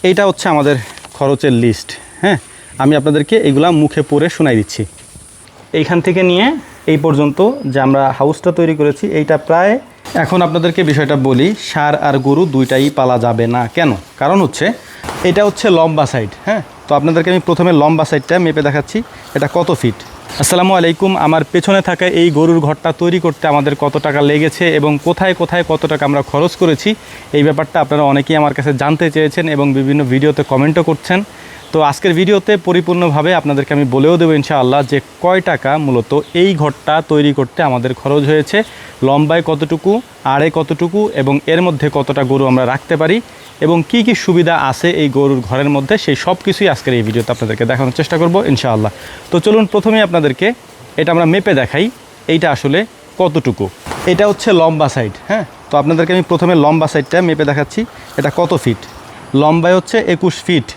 এইটা হচ্ছে আমাদের খরচের লিস্ট। হ্যাঁ, আমি আপনাদেরকে এগুলা মুখে পড়ে শোনাই দিচ্ছি। এইখান থেকে নিয়ে এই পর্যন্ত যে আমরা হাউসটা তৈরি করেছি, এইটা প্রায়, এখন আপনাদেরকে বিষয়টা বলি, ষাঁড় আর গরু দুইটাই পালা যাবে না। কেন? কারণ হচ্ছে এটা হচ্ছে লম্বা সাইড। হ্যাঁ, তো আপনাদেরকে আমি প্রথমে লম্বা সাইডটা মেপে দেখাচ্ছি, এটা কত ফিট। আসসালামু আলাইকুম। আমার পেছনে থাকা এই গরুর ঘরটা তৈরি করতে আমাদের কত টাকা লেগেছে এবং কোথায় কোথায় কত টাকা আমরা খরচ করেছি, এই ব্যাপারটা আপনারা অনেকেই আমার কাছে জানতে চেয়েছেন এবং বিভিন্ন ভিডিওতে কমেন্টও করছেন। তো আজকের ভিডিওতে পরিপূর্ণভাবে আপনাদেরকে আমি বলেও দেবো ইনশাআল্লাহ যে কয় টাকা মূলত এই ঘরটা তৈরি করতে আমাদের খরচ হয়েছে, লম্বায় কতটুকু, আড়ে কতটুকু এবং এর মধ্যে কতটা গরু আমরা রাখতে পারি এবং কি কি সুবিধা আছে এই গরুর ঘরের মধ্যে, সেই সব কিছুই আজকের এই ভিডিওতে আপনাদেরকে দেখানোর চেষ্টা করব ইনশাআল্লাহ। তো চলুন প্রথমেই আপনাদেরকে এটা আমরা মেপে দেখাই, এইটা আসলে কতটুকু। এটা হচ্ছে লম্বা সাইড। হ্যাঁ, তো আপনাদেরকে আমি প্রথমে লম্বা সাইডটা মেপে দেখাচ্ছি, এটা কত ফিট। লম্বায় হচ্ছে 21 ফিট,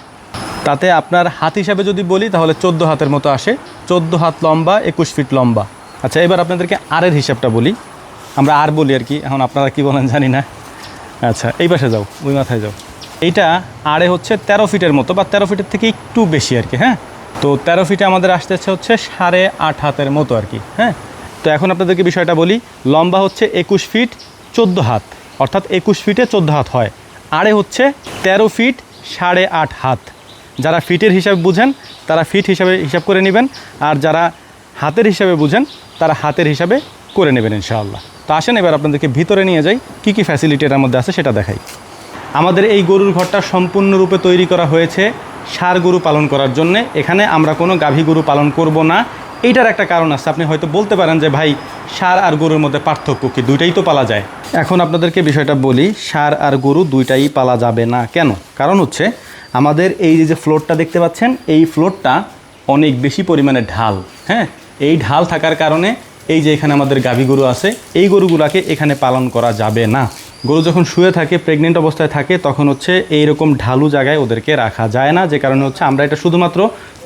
তাতে আপনার হাত হিসাবে যদি বলি তাহলে 14 হাতের মতো আসে। 14 হাত লম্বা, 21 ফিট লম্বা। আচ্ছা, এবার আপনাদেরকে আরের হিসাবটা বলি, আমরা আর বলি আর কি, এখন আপনারা কি বলেন জানি না। আচ্ছা, এই পাশে যাও, ওই মাথায় যাও। এইটা আড়ে হচ্ছে 13 ফিটের মতো, বা 13 ফিটের থেকে একটু বেশি আর কি। হ্যাঁ, তো 13 ফিটে আমাদের আসতেছে হচ্ছে 8.5 হাতের মতো আর কি। হ্যাঁ, তো এখন আপনাদেরকে বিষয়টা বলি, লম্বা হচ্ছে 21 ফিট 14 হাত, অর্থাৎ 21 ফিটে 14 হাত হয়। আড়ে হচ্ছে 13 ফিট 8.5 হাত। যারা ফিটের হিসাব বুঝেন তারা ফিট হিসাবে হিসাব করে নেবেন, আর যারা হাতের হিসাবে বুঝেন তারা হাতের হিসাবে করে নেবেন ইনশাআল্লাহ। তো আসেন এবার আপনাদেরকে ভিতরে নিয়ে যাই, কী কী ফ্যাসিলিটি এর মধ্যে আছে সেটা দেখাই। আমাদের এই গরুর ঘরটা সম্পূর্ণরূপে তৈরি করা হয়েছে ষাঁড় গরু পালন করার জন্যে। এখানে আমরা কোনো গাভী গরু পালন করব না। এইটার একটা কারণ আছে, আপনি হয়তো বলতে পারেন যে ভাই ষাঁড় আর গরুর মধ্যে পার্থক্য কি, দুইটাই তো পালা যায়। এখন আপনাদেরকে বিষয়টা বলি, ষাঁড় আর গরু দুইটাই পালা যাবে না। কেন? কারণ হচ্ছে আমাদের এই যে ফ্লোরটা দেখতে পাচ্ছেন, এই ফ্লোরটা অনেক বেশি পরিমাণে ঢাল। হ্যাঁ, এই ঢাল থাকার কারণে এই যে এখানে আমাদের গাভী গরু আছে, এই গরুগুলাকে এখানে পালন করা যাবে না। গরু যখন শুয়ে থাকে, প্রেগনেন্ট অবস্থায় থাকে, তখন হচ্ছে এইরকম ঢালু জায়গায় ওদেরকে রাখা যায় না, যে কারণে হচ্ছে আমরা এটা শুধুমাত্র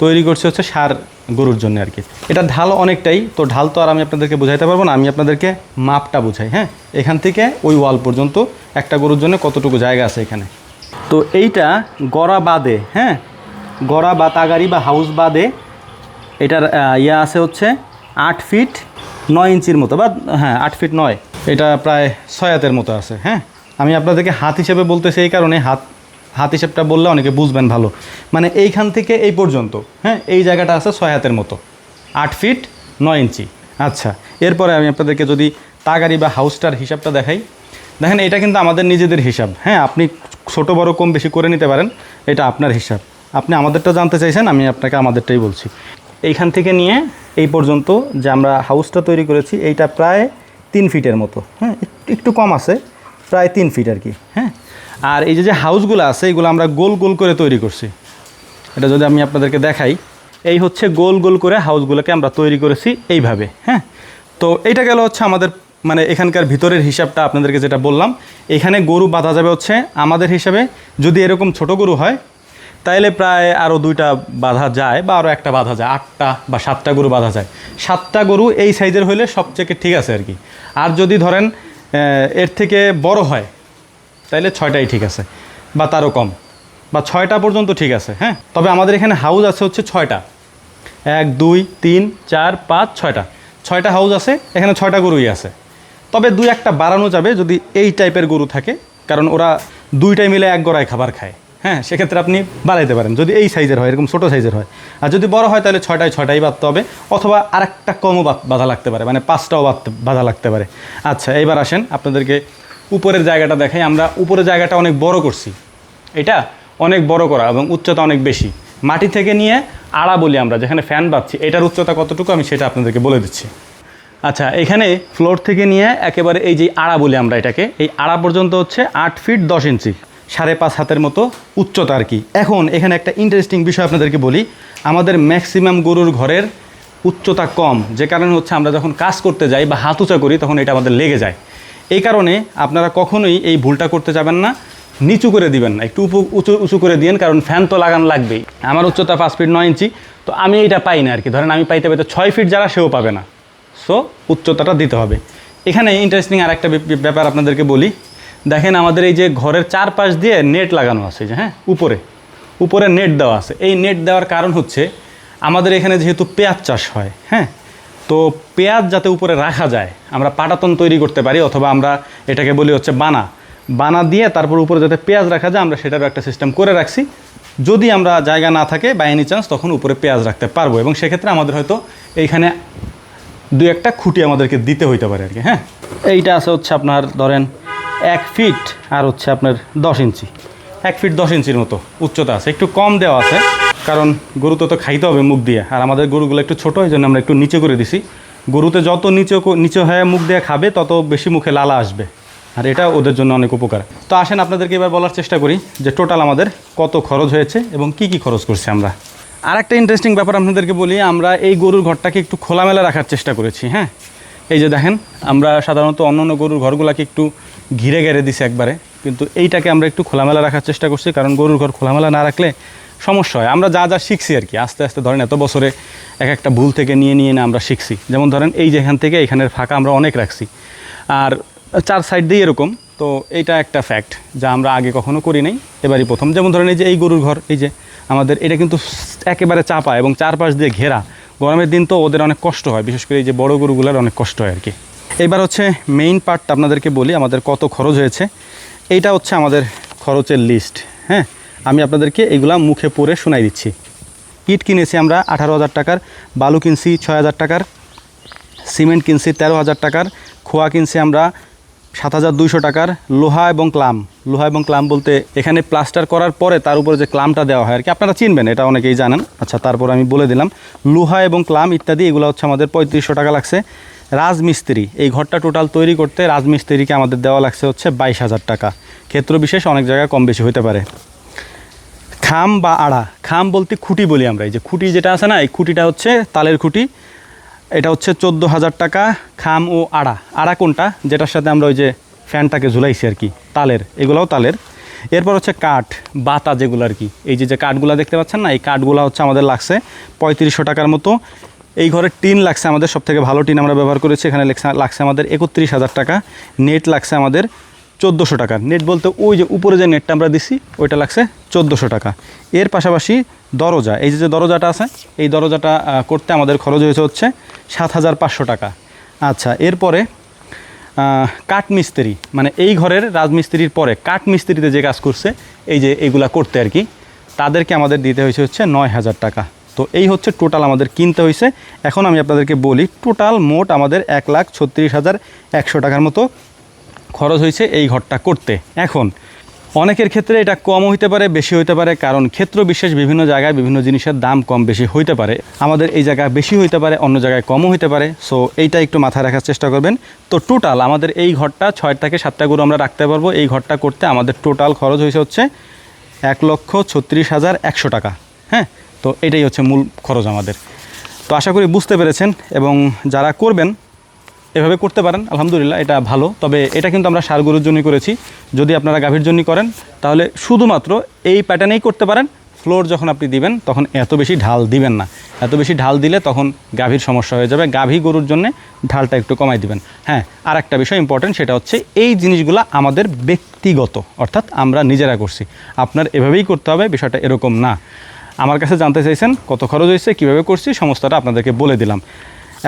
তৈরি করছি হচ্ছে ষাঁড় গরুর জন্য আর কি। এটা ঢাল অনেকটাই, তো ঢাল তো আর আমি আপনাদেরকে বোঝাইতে পারবো না, আমি আপনাদেরকে মাপটা বুঝাই। হ্যাঁ, এখান থেকে ওই ওয়াল পর্যন্ত একটা গরুর জন্য কতটুকু জায়গা আছে এখানে। তো এইটা গড়া বাদে, হ্যাঁ, গড়া বা তাগারি বা হাউস বাদে এটার আছে হচ্ছে 8 ফিট 9 ইঞ্চির মতো, বা হ্যাঁ 8 ফিট 9, এটা প্রায় 6 হাতের মতো আছে। হ্যাঁ, আমি আপনাদেরকে হাত হিসেবে বলতেছি এই কারণে, হাত হিসেবটা বললে অনেকে বুঝবেন ভালো। মানে এইখান থেকে এই পর্যন্ত, হ্যাঁ, এই জায়গাটা আছে 6 হাতের মতো, 8 ফিট 9 ইঞ্চি। আচ্ছা, এরপরে আমি আপনাদেরকে যদি তাগারি বা হাউসটার হিসাবটা দেখাই, দেখেন এটা কিন্তু আমাদের নিজেদের হিসাব। হ্যাঁ, আপনি ছোট বড় কম বেশি করে নিতে পারেন, এটা আপনার হিসাব। আপনি আমাদেরটা জানতে চাইছেন, আমি আপনাকে আমাদেরটাই বলছি। এইখান থেকে নিয়ে এই পর্যন্ত যে আমরা হাউসটা তৈরি করেছি, এইটা প্রায় 3 ফিটের মতো। হ্যাঁ, একটু কম আছে, প্রায় 3 ফিট আর কি। হ্যাঁ, আর এই যে হাউসগুলো আছে, এগুলো আমরা গোল গোল করে তৈরি করছি। এটা যদি আমি আপনাদেরকে দেখাই, এই হচ্ছে গোল গোল করে হাউসগুলোকে আমরা তৈরি করেছি এইভাবে। হ্যাঁ, তো এইটা গেল হচ্ছে আমাদের মানে এখানকার ভিতরের হিসাবটা আপনাদেরকে যেটা বললাম। এখানে গরু বাঁধা যাবে হচ্ছে আমাদের হিসাবে, যদি এরকম ছোট গরু হয় তাইলে প্রায় আরও 2টা বাঁধা যায়, বা আরও একটা বাঁধা যায়, 8টা বা 7টা গরু বাঁধা যায়। 7টা গরু এই সাইজের হলে সবচেয়ে ঠিক আছে আর কি। আর যদি ধরেন এর থেকে বড় হয় তাইলে 6টাই ঠিক আছে, বা তারও কম, বা 6টা পর্যন্ত ঠিক আছে। হ্যাঁ, তবে আমাদের এখানে হাউস আছে হচ্ছে 6টা, 1 2 3 4 5 6টা, 6টা হাউস আছে, এখানে 6টা গরুই আছে। তবে 2-1টা বাড়ানো যাবে যদি এই টাইপের গরু থাকে, কারণ ওরা 2টাই মিলে এক গড়ায় খাবার খায়। হ্যাঁ, সেক্ষেত্রে আপনি বাড়াইতে পারেন যদি এই সাইজের হয়, এরকম ছোটো সাইজের হয়। আর যদি বড় হয় তাহলে 6টাই বাঁধতে হবে, অথবা আরেকটা কমও বাঁধা লাগতে পারে, মানে 5টাও বাঁধা লাগতে পারে। আচ্ছা, এইবার আসেন আপনাদেরকে উপরের জায়গাটা দেখাই। আমরা উপরের জায়গাটা অনেক বড় করছি, এটা অনেক বড় করা এবং উচ্চতা অনেক বেশি। মাটি থেকে নিয়ে আড়া বলি আমরা, যেখানে ফ্যান বাঁধছি, এটার উচ্চতা কতটুকু আমি সেটা আপনাদেরকে বলে দিচ্ছি। আচ্ছা, এখানে ফ্লোর থেকে নিয়ে একেবারে এই যে আড়া বলি আমরা এটাকে, এই আড়া পর্যন্ত হচ্ছে 8 ফিট 10 ইঞ্চি, 5.5 হাতের মতো উচ্চতা আর কি। এখন এখানে একটা ইন্টারেস্টিং বিষয় আপনাদেরকে বলি, আমাদের ম্যাক্সিমাম গরুর ঘরের উচ্চতা কম, যে কারণে হচ্ছে আমরা যখন কাজ করতে যাই বা হাত উঁচা করি তখন এটা আমাদের লেগে যায়। এই কারণে আপনারা কখনোই এই ভুলটা করতে যাবেন না, নিচু করে দিবেন না, একটু উঁচু করে দিন, কারণ ফ্যান তো লাগানো লাগবেই। আমার উচ্চতা 5 ফিট 9 ইঞ্চি, তো আমি এটা পাই না আর কি। ধরেন আমি পাইতে 6 ফিট যারা, সেও পাবে না। সো উচ্চতাটা দিতে হবে। এখানে ইন্টারেস্টিং আর একটা ব্যাপার আপনাদেরকে বলি, দেখেন আমাদের এই যে ঘরের চারপাশ দিয়ে নেট লাগানো আছে, যে হ্যাঁ উপরে নেট দেওয়া আছে। এই নেট দেওয়ার কারণ হচ্ছে আমাদের এখানে যেহেতু পেঁয়াজ চাষ হয়, হ্যাঁ, তো পেঁয়াজ যাতে উপরে রাখা যায়, আমরা পাটাতন তৈরি করতে পারি, অথবা আমরা এটাকে বলি হচ্ছে বানা দিয়ে তারপর উপরে যাতে পেঁয়াজ রাখা যায় আমরা সেটারও একটা সিস্টেম করে রাখছি। যদি আমরা জায়গা না থাকে বাই এনি চান্স তখন উপরে পেঁয়াজ রাখতে পারবো, এবং সেক্ষেত্রে আমাদের হয়তো এইখানে 2-1টা খুঁটি আমাদেরকে দিতে হইতে পারে আর কি। হ্যাঁ, এইটা আছে হচ্ছে আপনার ধরেন 1 ফিট আর হচ্ছে আপনার 10 ইঞ্চি, 1 ফিট 10 ইঞ্চির মতো উচ্চতা আছে। একটু কম দেওয়া আছে কারণ গরুতে তো খাইতে হবে মুখ দিয়ে, আর আমাদের গরুগুলো একটু ছোটো, এই জন্য আমরা একটু নিচে করে দিছি। গরুতে যত নিচে হয়ে মুখ দিয়ে খাবে তত বেশি মুখে লালা আসবে, আর এটা ওদের জন্য অনেক উপকার। তো আসেন আপনাদেরকে এবার বলার চেষ্টা করি যে টোটাল আমাদের কত খরচ হয়েছে এবং কি খরচ করছি আমরা। আর একটা ইন্টারেস্টিং ব্যাপার আপনাদেরকে বলি, আমরা এই গরুর ঘরটাকে একটু খোলামেলা রাখার চেষ্টা করেছি। হ্যাঁ, এই যে দেখেন আমরা সাধারণত অন্য গরুর ঘরগুলোকে একটু ঘিরে দিছি একবারে, কিন্তু এইটাকে আমরা একটু খোলামেলা রাখার চেষ্টা করছি, কারণ গরুর ঘর খোলামেলা না রাখলে সমস্যা হয়। আমরা যা শিখছি আর কি, আস্তে আস্তে ধরেন এত বছরে একটা ভুল থেকে নিয়ে না আমরা শিখছি। যেমন ধরেন এই যে এখান থেকে এখানের ফাঁকা আমরা অনেক রাখছি, আর 4 সাইড দিয়ে এরকম। তো এইটা একটা ফ্যাক্ট যা আমরা আগে কখনো করি নাই, এবারই প্রথম। যেমন ধরেন এই যে এই গরুর ঘর, এই যে আমাদের এটা কিন্তু একেবারে চাপা এবং চারপাশ দিয়ে ঘেরা। গরমের দিন তো ওদের অনেক কষ্ট হয়, বিশেষ করে এই যে বড় গরুগুলোর অনেক কষ্ট হয় আর কি। এবার হচ্ছে মেইন পার্টটা আপনাদেরকে বলি, আমাদের কত খরচ হয়েছে। এইটা হচ্ছে আমাদের খরচের লিস্ট। হ্যাঁ, আমি আপনাদেরকে এগুলা মুখে পড়ে শোনাই দিচ্ছি। ইট কিনেছি আমরা 18,000 টাকার, বালু কিনছি 6,000 টাকার, সিমেন্ট কিনছি 13,000 টাকার, খোয়া কিনছি আমরা 7,200 টাকার, লোহা এবং ক্লাম বলতে এখানে প্লাস্টার করার পরে তার উপরে যে ক্লামটা দেওয়া হয় আর কি, আপনারা চিনবেন, এটা অনেকেই জানেন। আচ্ছা, তারপর আমি বলে দিলাম লোহা এবং ক্লাম ইত্যাদি, এগুলো হচ্ছে আমাদের 3500 টাকা লাগছে। রাজমিস্ত্রি, এই ঘরটা টোটাল তৈরি করতে রাজমিস্ত্রিকে আমাদের দেওয়া লাগছে হচ্ছে 22,000 টাকা। ক্ষেত্র বিশেষ অনেক জায়গায় কম বেশি হতে পারে। খাম বা আড়া, খাম বলতে খুঁটি বলি আমরা, এই যে খুঁটি যেটা আছে না, এই খুঁটিটা হচ্ছে তালের খুঁটি, এটা হচ্ছে 14,000 টাকা। খাম ও আড়া কোনটা, যেটার সাথে আমরা ওই যে ফ্যানটাকে ঝুলাইছি আর কি, তালের, এগুলোও তালের। এরপর হচ্ছে কাঠ বাতা যেগুলো আর কি, এই যে কাঠগুলো দেখতে পাচ্ছেন না, এই কাঠগুলো হচ্ছে আমাদের লাগছে 3500 টাকার মতো। এই ঘরের টিন লাগছে আমাদের, সবথেকে ভালো টিন আমরা ব্যবহার করেছি, এখানে লাগছে আমাদের 31,000 টাকা। নেট লাগছে আমাদের 1400 টাকা। নেট বলতে ওই যে উপরে যে নেটটা আমরা দিছি ওইটা লাগছে 1400 টাকা। এর পাশাপাশি দরজা, এই যে দরজাটা আছে, এই দরজাটা করতে আমাদের খরচ হয়েছে হচ্ছে 7,500 টাকা। আচ্ছা, এরপরে কাঠমিস্ত্রি, মানে এই ঘরের রাজমিস্ত্রির পরে কাঠমিস্ত্রিতে যে কাজ করছে এই যে এইগুলা করতে আর কি, তাদেরকে আমাদের দিতে হয়েছে হচ্ছে 9,000 টাকা। তো এই হচ্ছে টোটাল আমাদের কিনতে হয়েছে। এখন আমি আপনাদেরকে বলি টোটাল মোট আমাদের 1,36,100 টাকার মতো খরচ হয়েছে এই ঘরটা করতে। এখন অনেকের ক্ষেত্রে এটা কম হইতে পারে, বেশি হইতে পারে, কারণ ক্ষেত্র বিশেষ বিভিন্ন জায়গায় বিভিন্ন জিনিসের দাম কম বেশি হইতে পারে। আমাদের এই জায়গায় বেশি হইতে পারে, অন্য জায়গায় কমও হইতে পারে। সো এইটা একটু মাথায় রাখার চেষ্টা করবেন। তো টোটাল আমাদের এই ঘরটা 6 থেকে 7টা গরু আমরা রাখতে পারবো। এই ঘরটা করতে আমাদের টোটাল খরচ হয়েছে হচ্ছে 1,36,100 টাকা। হ্যাঁ, তো এটাই হচ্ছে মূল খরচ আমাদের। তো আশা করি বুঝতে পেরেছেন, এবং যারা করবেন এভাবে করতে পারেন, আলহামদুলিল্লাহ এটা ভালো। তবে এটা কিন্তু আমরা ষাঁড় গরুর জন্যই করেছি। যদি আপনারা গাভীর জন্য করেন তাহলে শুধুমাত্র এই প্যাটার্নেই করতে পারেন। ফ্লোর যখন আপনি দিবেন তখন এত বেশি ঢাল দিবেন না, এত বেশি ঢাল দিলে তখন গাভীর সমস্যা হয়ে যাবে। গাভী গরুর জন্য ঢালটা একটু কমাই দিবেন। হ্যাঁ, আর একটা বিষয় ইম্পর্টেন্ট, সেটা হচ্ছে এই জিনিসগুলো আমাদের ব্যক্তিগত, অর্থাৎ আমরা নিজেরা করছি। আপনার এভাবেই করতে হবে, বিষয়টা এরকম না। আমার কাছে জানতে চাইছেন কত খরচ হয়েছে, কীভাবে করছি, সমস্তটা আপনাদেরকে বলে দিলাম।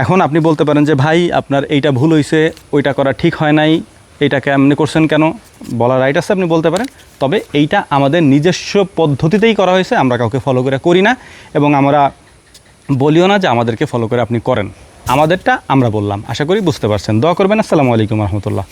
এখন আপনি বলতে পারেন যে ভাই আপনার এইটা ভুল হয়েছে, ওইটা করা ঠিক হয় নাই, এইটাকে এমনি করছেন কেন, বলার রাইট আছে, আপনি বলতে পারেন। তবে এইটা আমাদের নিজস্ব পদ্ধতিতেই করা হয়েছে, আমরা কাউকে ফলো করে করি না, এবং আমরা বলিও না যে আমাদেরকে ফলো করে আপনি করেন। আমাদেরটা আমরা বললাম। আশা করি বুঝতে পারছেন। দোয়া করবেন। আসসালামু আলাইকুম রহমতুল্লাহ।